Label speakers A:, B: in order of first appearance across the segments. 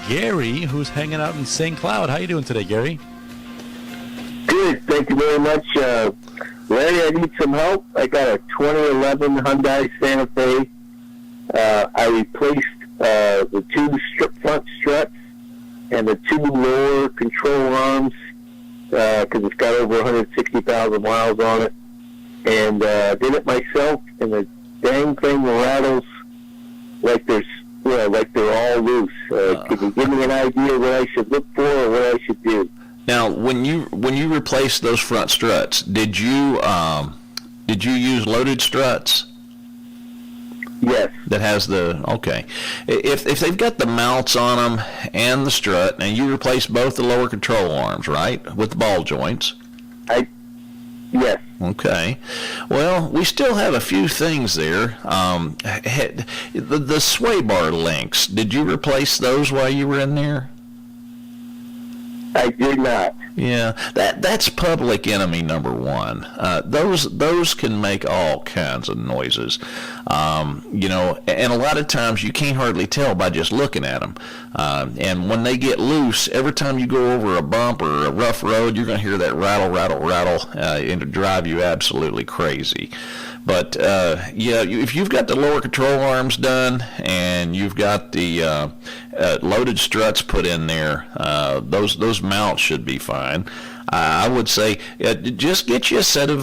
A: Gary, who's hanging out in St. Cloud. How you doing today, Gary?
B: Good. Thank you very much. Larry, I need some help. I got a 2011 Hyundai Santa Fe. I replaced the two front struts and the two lower control arms because it's got over 160,000 miles on it. And did it myself, and the dang thing rattles like they're all loose. Can you give me an idea what I should look for or what I should do?
C: Now, when you replaced those front struts, did you use loaded struts?
B: Yes.
C: That has okay. If they've got the mounts on them and the strut, and you replaced both the lower control arms, right, with the ball joints?
B: Yes.
C: Okay. Well, we still have a few things there. The sway bar links, did you replace those while you were in there?
B: I did not.
C: Yeah, that's public enemy number one. Those can make all kinds of noises, and a lot of times you can't hardly tell by just looking at them. And when they get loose, every time you go over a bump or a rough road, you're going to hear that rattle, rattle, rattle, and it'll drive you absolutely crazy. But if you've got the lower control arms done and you've got the loaded struts put in there, those mounts should be fine. I would say just get you a set of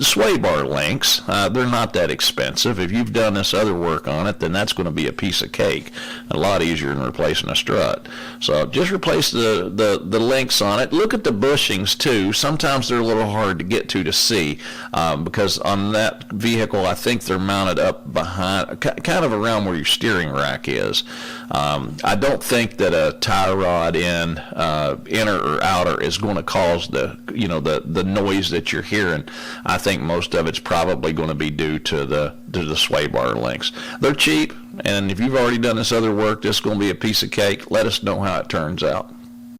C: sway bar links. They're not that expensive. If you've done this other work on it, then that's going to be a piece of cake. A lot easier than replacing a strut. So just replace the links on it. Look at the bushings too. Sometimes they're a little hard to get to see because on that vehicle, I think they're mounted up behind, kind of around where your steering rack is. I don't think that a tie rod inner or outer is going to cause the noise that you're hearing. I think most of it's probably going to be due to the sway bar links. They're cheap, and if you've already done this other work, this is going to be a piece of cake. Let us know how it turns out.